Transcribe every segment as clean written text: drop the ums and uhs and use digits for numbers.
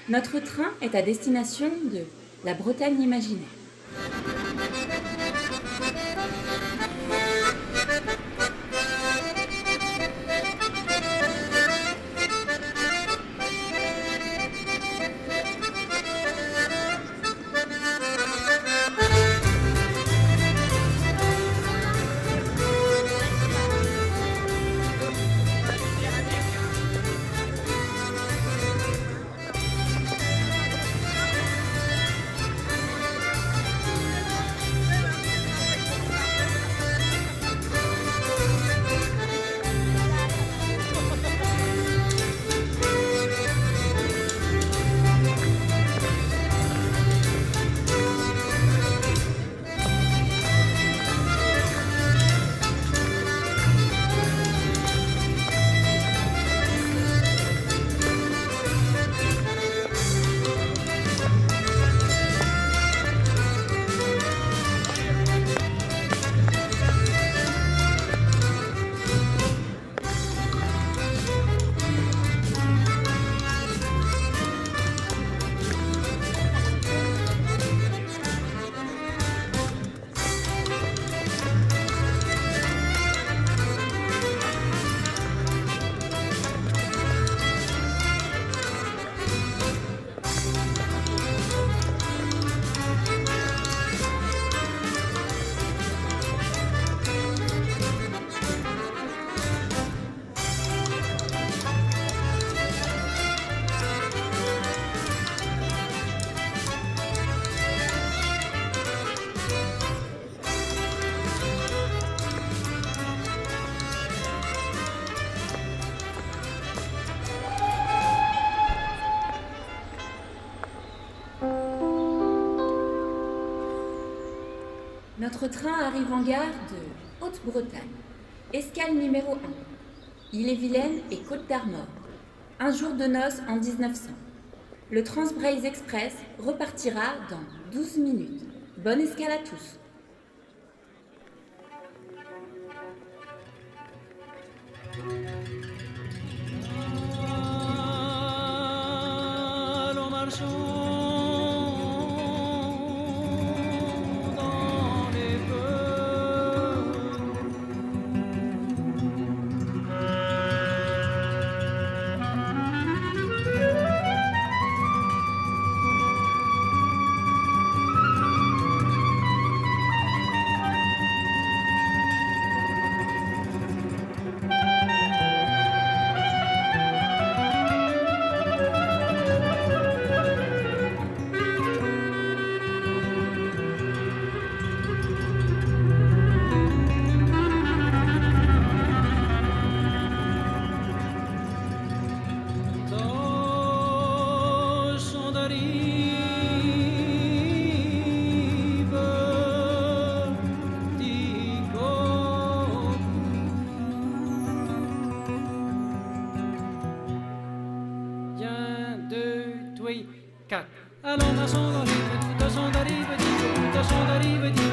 Notre train est à destination de la Bretagne imaginaire. Notre train arrive en gare de Haute-Bretagne. Escale numéro 1. Ille-et-Vilaine et Côte d'Armor. Un jour de noces en 1900. Le Transbreizh Express repartira dans 12 minutes. Bonne escale à tous. Allons marchons. Allons marchons dans les rues, tout tâchons d'arriver, dit tâchons d'arriver, dit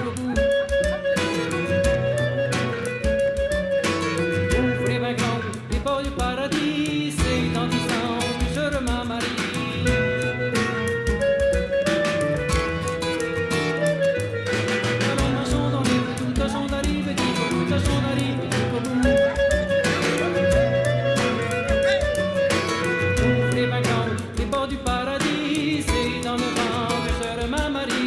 ouvrez ma grande, les portes du paradis, c'est dans 10 ans que je remets Marie. Allons marchons dans les rues, tout tâchons d'arriver, dit tâchons d'arriver, ouvrez ma grande, les portes du paradis, c'est dans le vent que je remets Marie.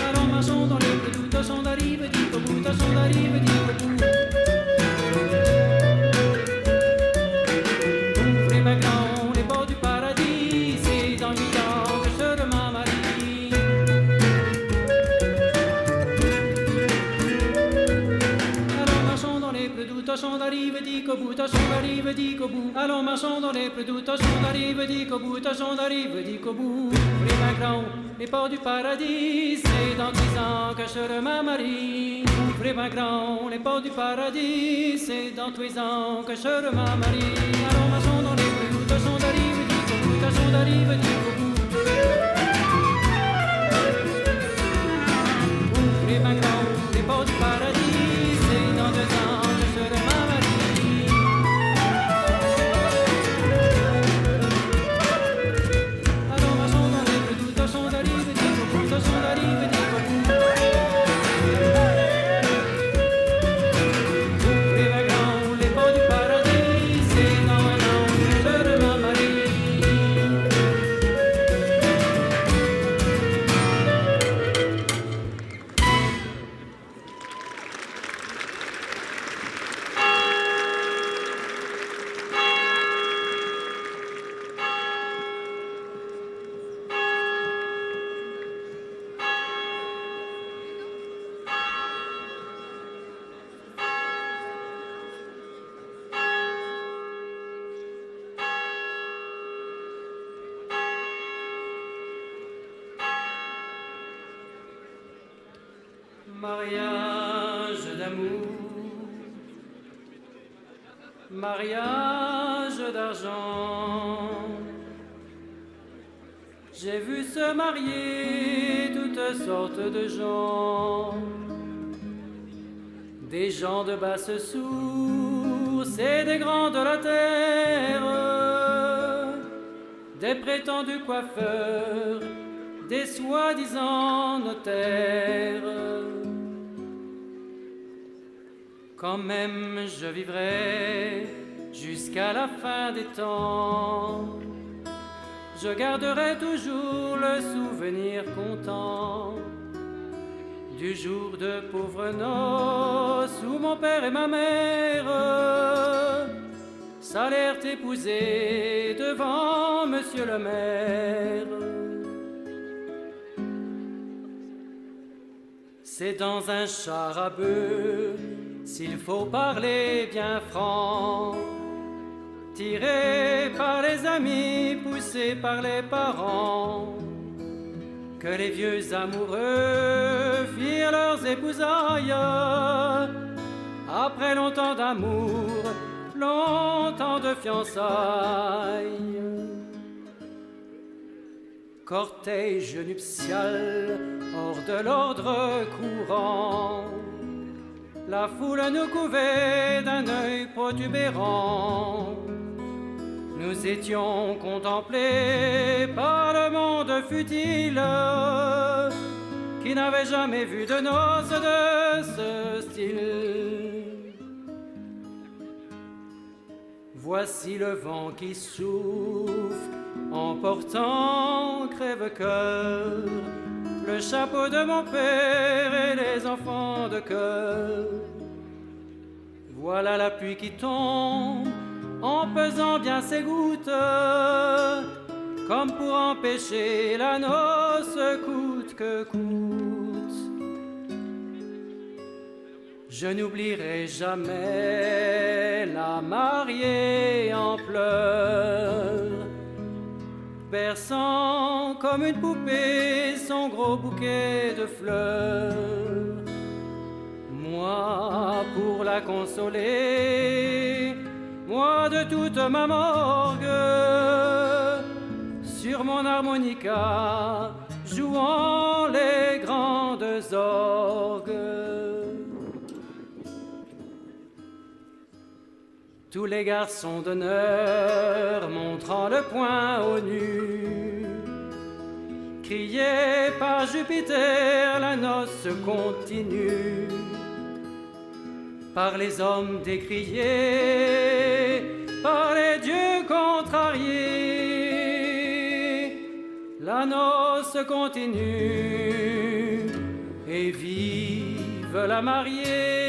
Allons marchons dans les rues, tout tâchons d'arriver, dit tâchons d'arriver, dit ouvrez ma grande, les portes du paradis, c'est dans 8 ans que je remets Marie. Allons marchons dans les rues, tout tâchons d'arriver, dit tâchons d'arriver, dit allons marchons dans les rues, tout tâchons d'arriver, dit tâchons d'arriver, dit ouvrez ma grande, les portes du paradis, c'est dans 10 ans que je remets Marie. Ouvrez ma grande, les portes du paradis, c'est dans 10 ans que je remets Marie. Allons marchons dans les rues, tout tâchons d'arriver, dit tâchons d'arriver, dit ouvrez ma grande, les portes du paradis, c'est dans 2 ans que je remets Marie. Mariage d'amour, mariage d'argent. J'ai vu se marier toutes sortes de gens, des gens de basse source et des grands de la terre, des prétendus coiffeurs, des soi-disant notaires. Quand même je vivrai jusqu'à la fin des temps, je garderai toujours le souvenir content du jour de pauvres noces où mon père et ma mère s'allèrent épouser devant monsieur le maire. C'est dans un char à bœuf, s'il faut parler bien franc, tiré par les amis, poussé par les parents, que les vieux amoureux firent leurs épousailles. Après longtemps d'amour, longtemps de fiançailles. Cortège nuptial hors de l'ordre courant, la foule nous couvait d'un œil protubérant. Nous étions contemplés par le monde futile qui n'avait jamais vu de noces de ce style. Voici le vent qui souffle, emportant crève-cœur le chapeau de mon père et les enfants de cœur. Voilà la pluie qui tombe en pesant bien ses gouttes, comme pour empêcher la noce coûte que coûte. Je n'oublierai jamais la mariée en pleurs, berçant comme une poupée son gros bouquet de fleurs. Moi, pour la consoler, moi de toute ma morgue, sur mon harmonica, jouant les grandes orgues. Tous les garçons d'honneur, montrant le poing au nu, criaient par Jupiter, la noce continue. Par les hommes décriés, par les dieux contrariés, la noce continue et vive la mariée.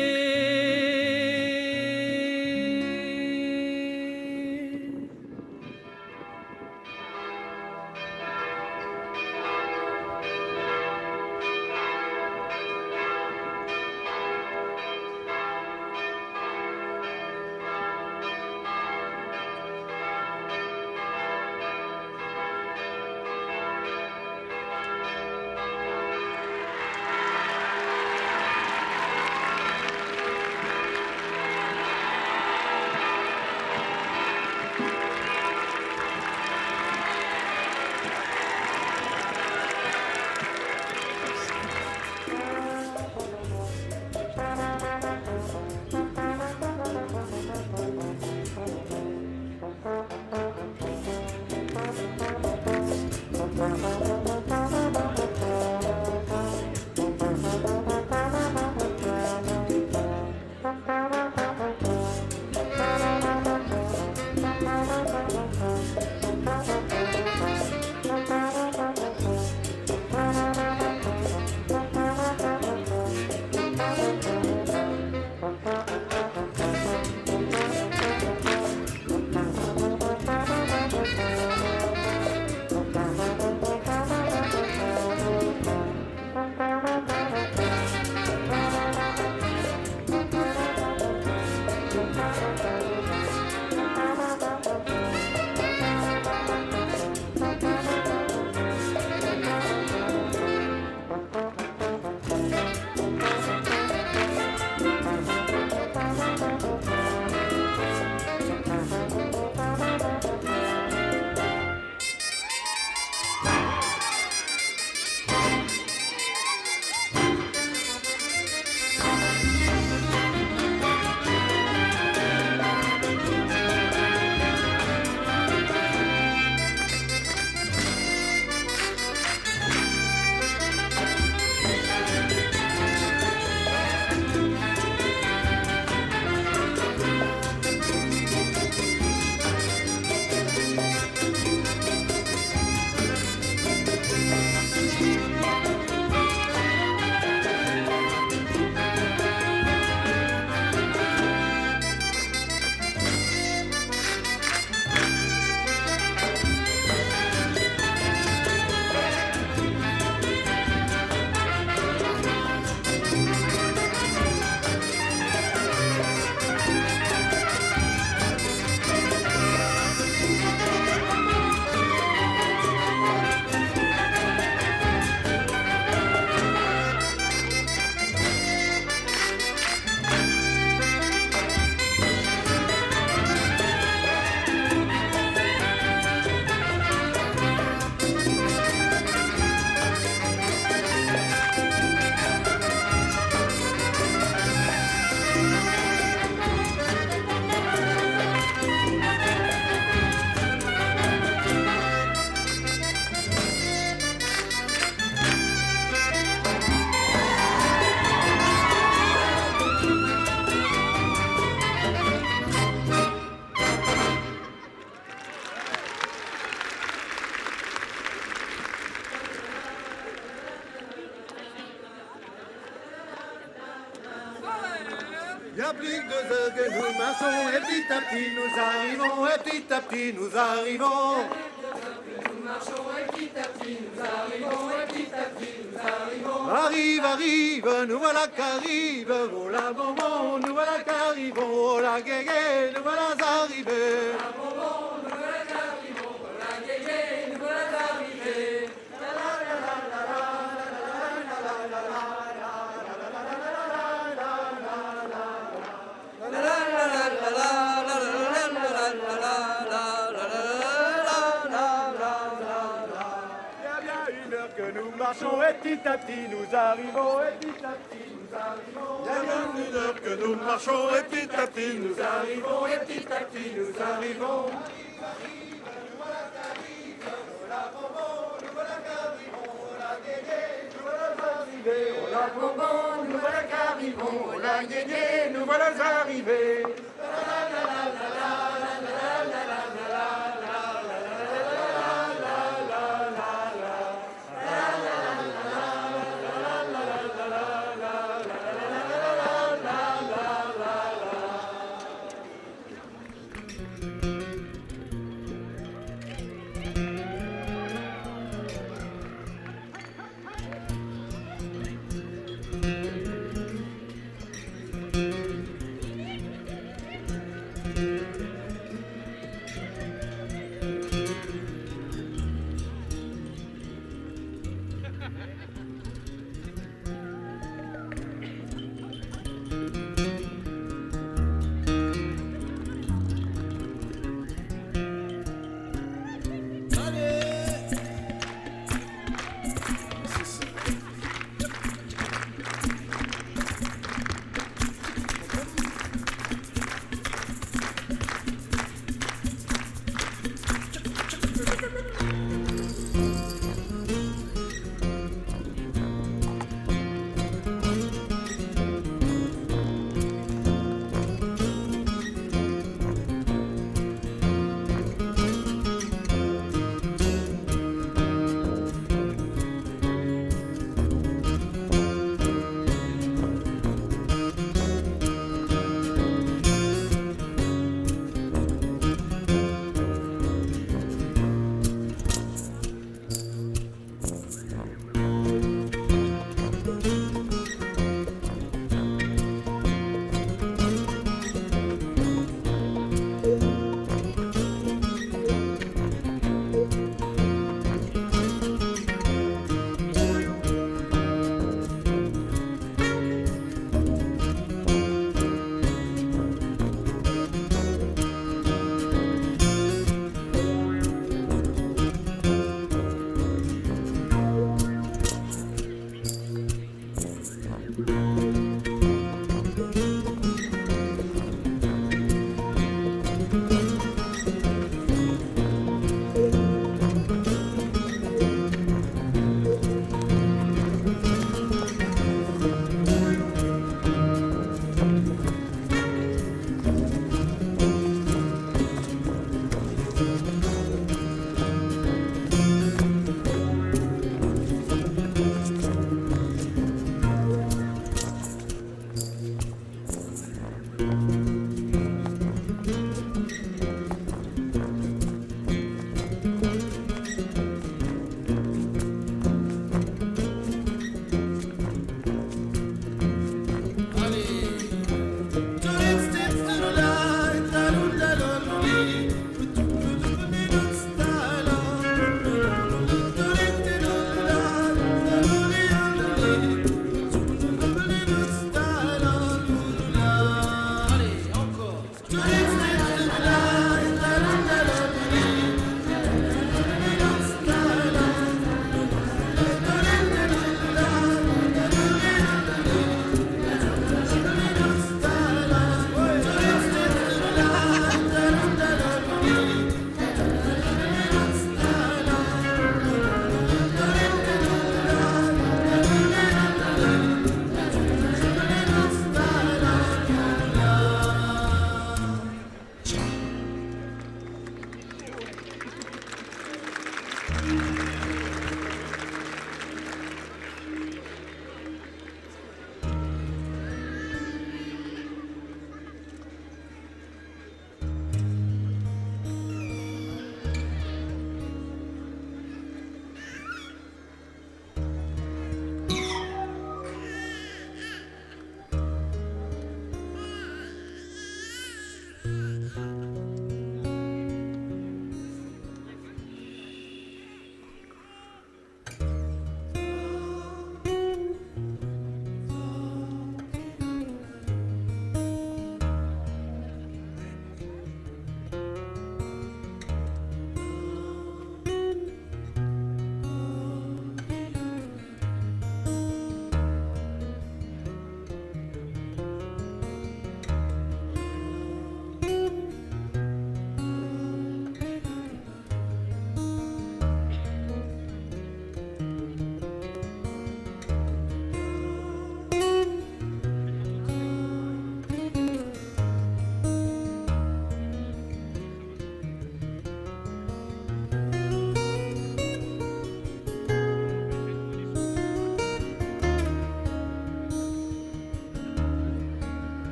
marchons et petit à petit nous arrivons, et petit à petit nous arrivons. Nous marchons et petit à petit nous arrivons, et petit à petit nous arrivons. Arrive, arrive, nous voilà qu'arrive, oh la bonbon, nous voilà qu'arrivons, oh la guégué, nous voilà arrivés. La bonbon, nous voilà qu'arrivons, oh la guégué, nous voilà arrivés. Que nous marchons et petit à petit nous arrivons, et petit à petit nous arrivons. Il y a bien une heure que nous marchons et petit à petit nous arrivons, et petit à petit nous arrivons. La bonbon, nous voilà qu'arrivons, oh la guégué, Nous voilà arrivés.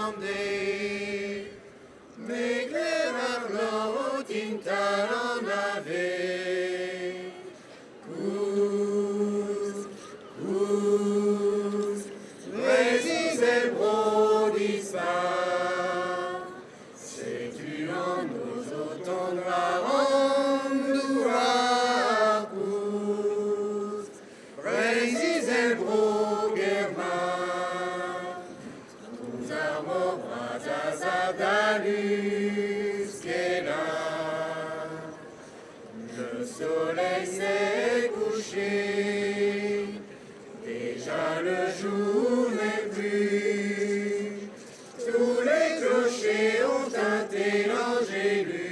grande, mais cleverlo tintaron ave. Cus, resis el brodispa, se tu en nos autant Cus, resis el brogerma, nous armons bras Abdalus qu'est-là. Le soleil s'est couché, déjà le jour n'est plus. Tous les clochers ont teinté l'angélus.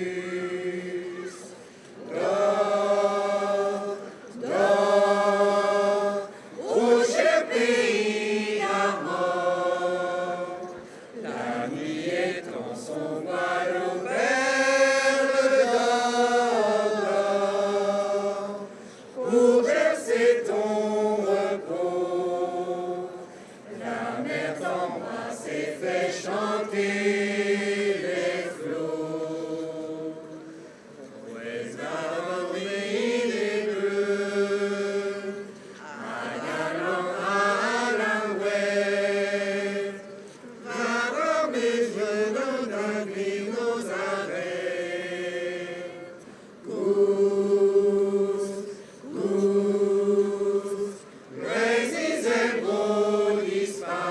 Dors, dors, ô cher pays d'Armor. La nuit étend son voile aux perles d'or pour bercer ton repos. La mer t'embrasse et fait chanter les flots. Ouest d'armée des bleus, à galant à l'ouest, va voir mes yeux dans un gris nos arrêts. Cus, resis el brodispa,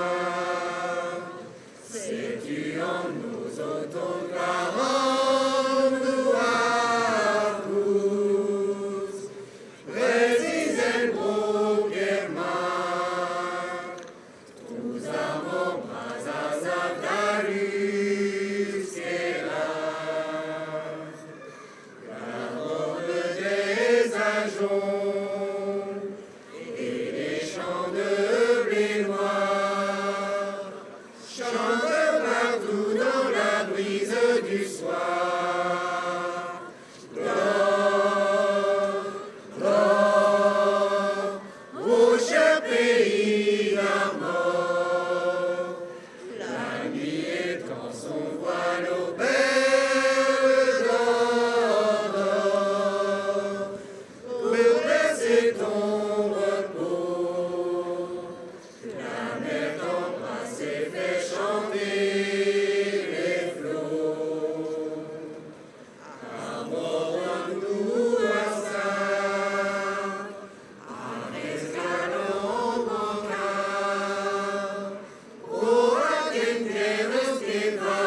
sais-tu en nous autant Cus, resis el brogerma, tous amants bras Abdalus qu'est-là. La robe des ajoncs et les champs de blé noir chantent partout dans la brise du soir. Dors, dors, ô cher pays d'Armor. La nuit étend son voile aux perles d'or pour bercer ton repos. La mer t'embrasse et fait chanter les flots. Armor-nous à ça, escalons banca, o a quien te va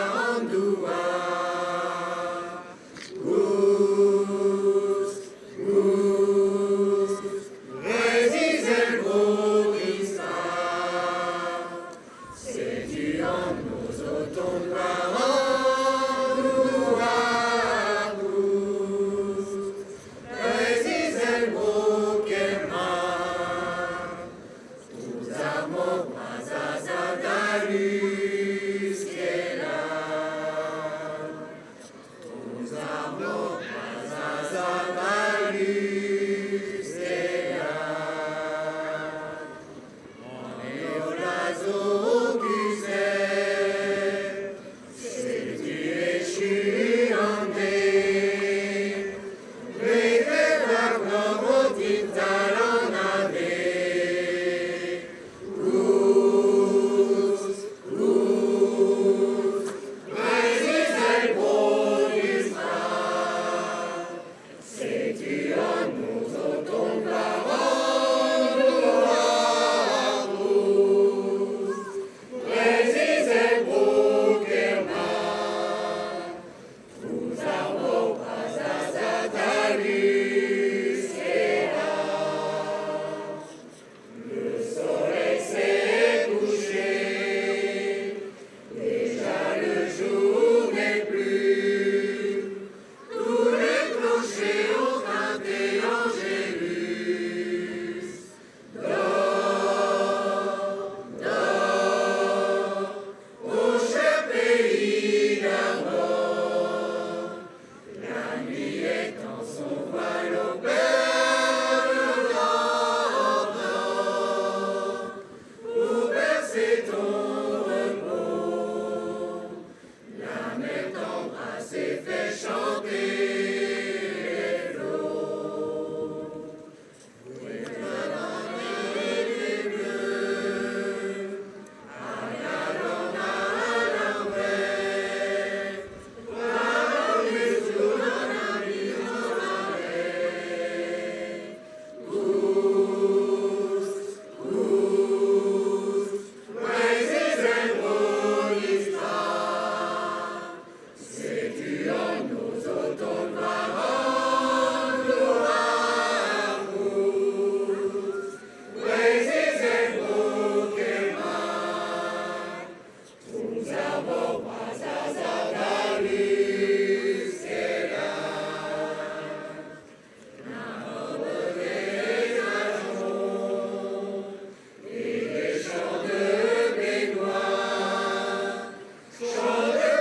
Chanter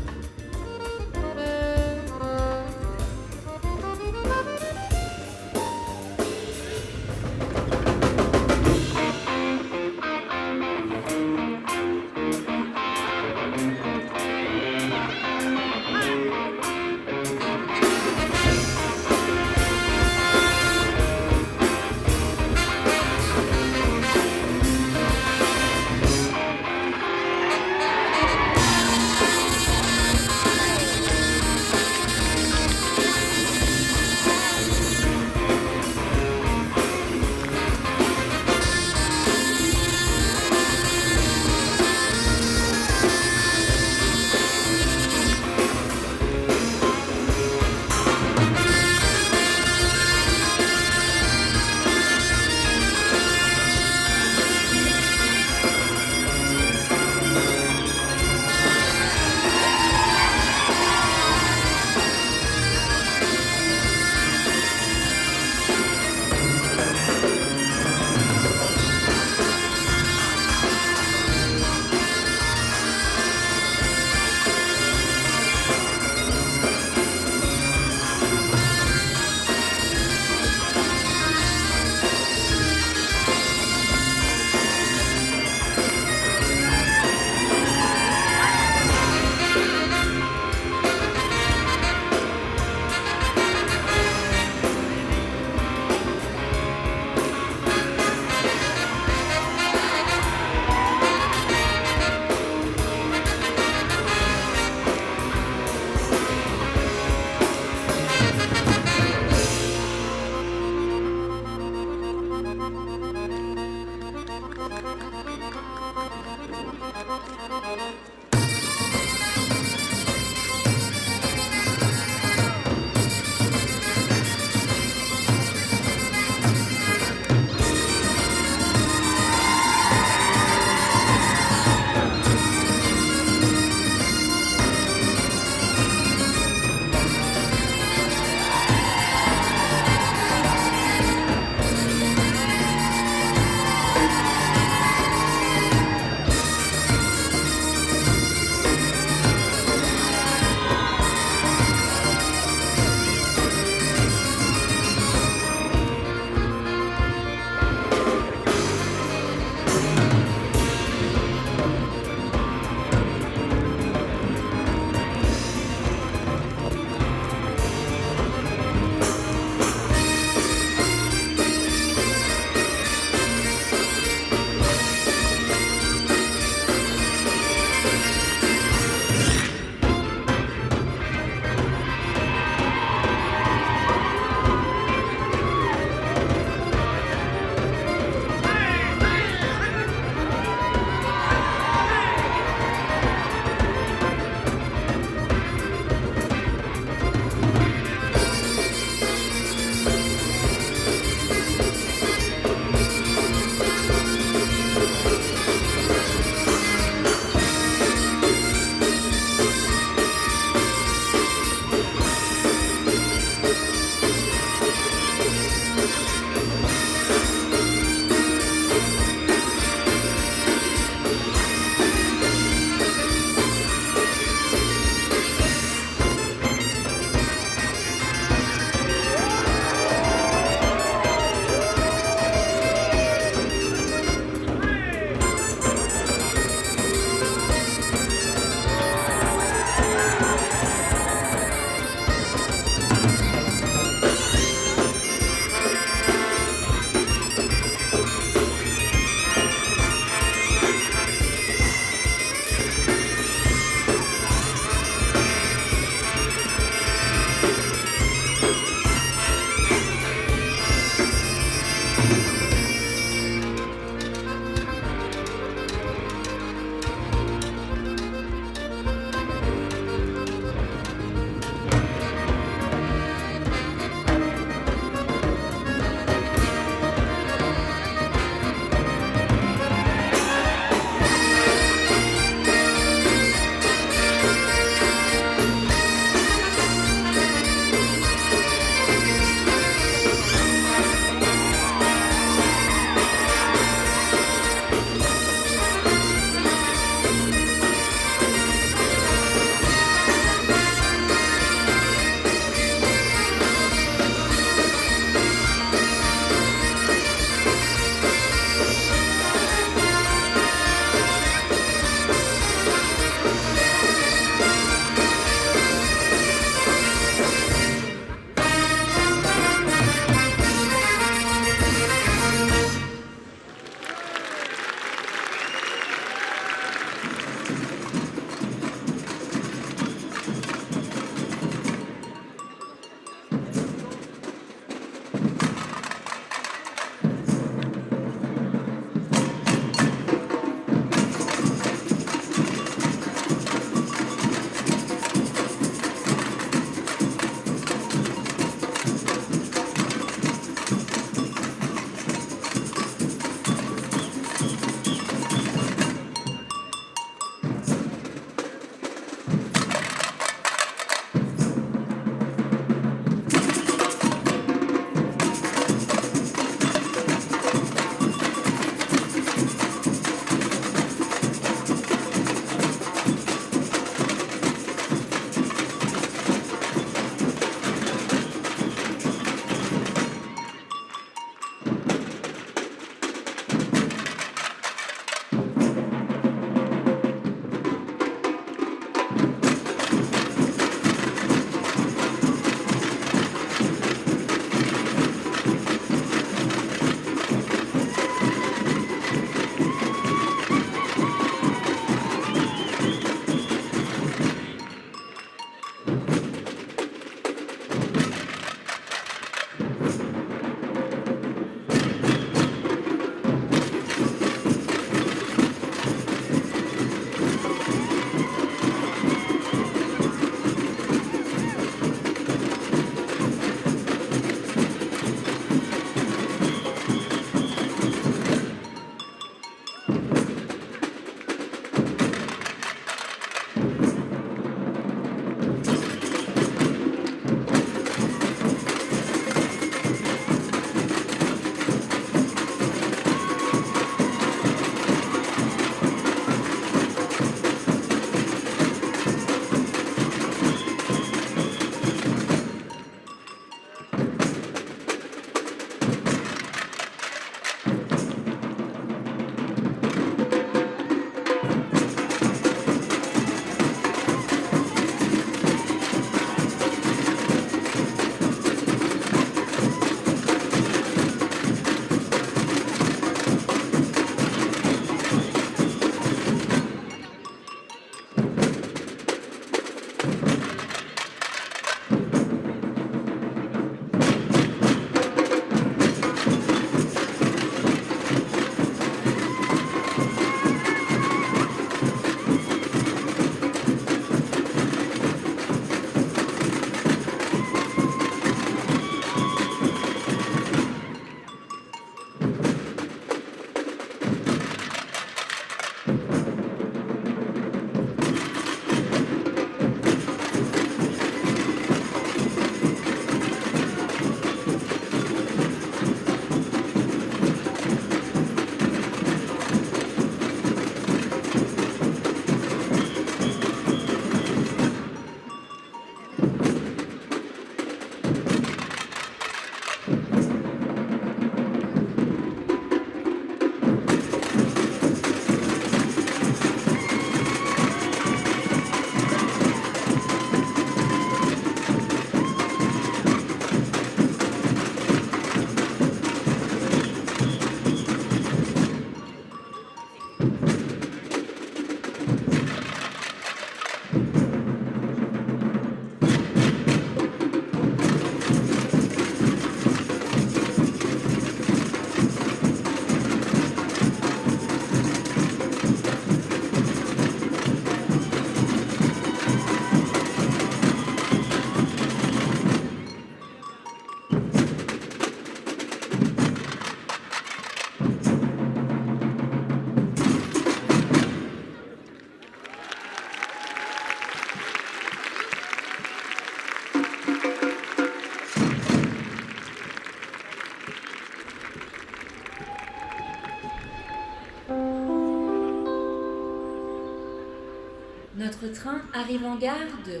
Notre train arrive en gare de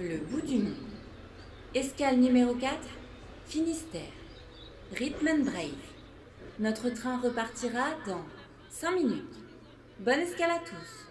Le Bout du Monde. Escale numéro 4, Finistère. Rhythm and Brave. Notre train repartira dans 5 minutes. Bonne escale à tous.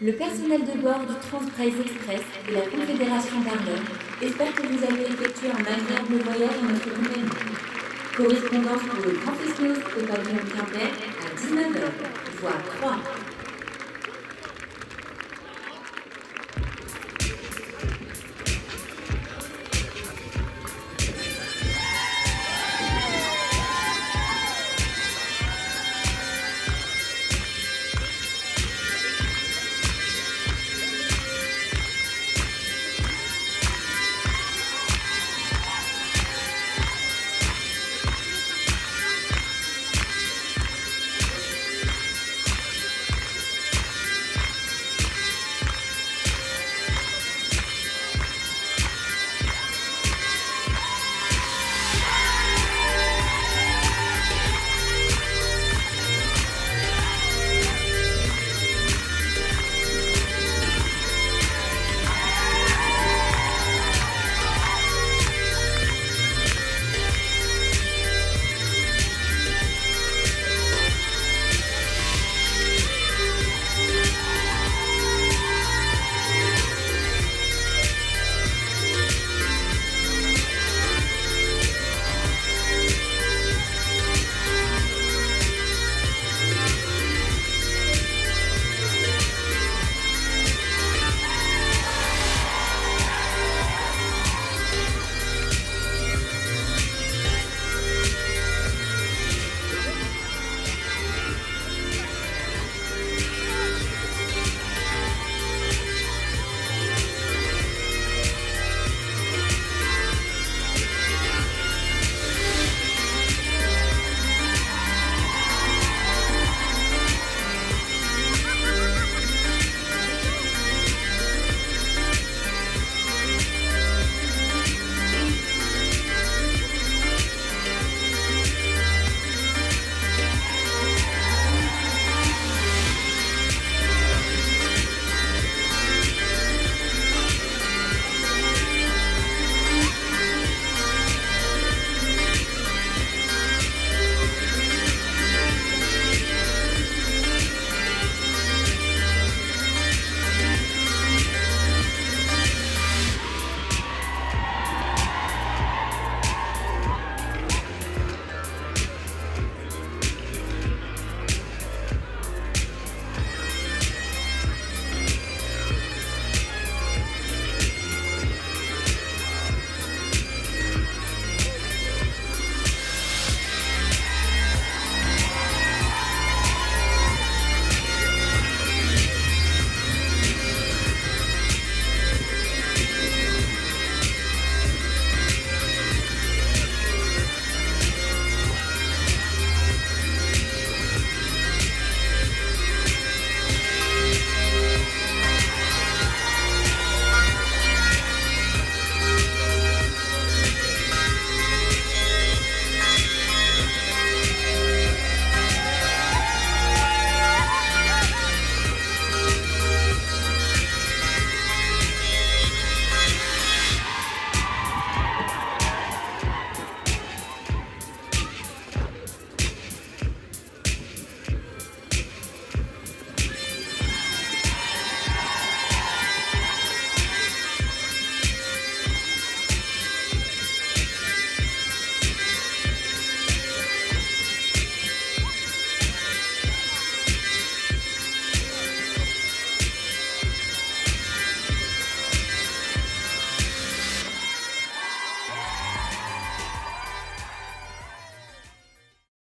Le personnel de bord du Transbrace Express et la Confédération d'Arlon espère que vous avez effectué un agréable voyage en notre compagnie. Correspondance pour le Grand Fesnos au pavillon Quimper à 19h, voire 3.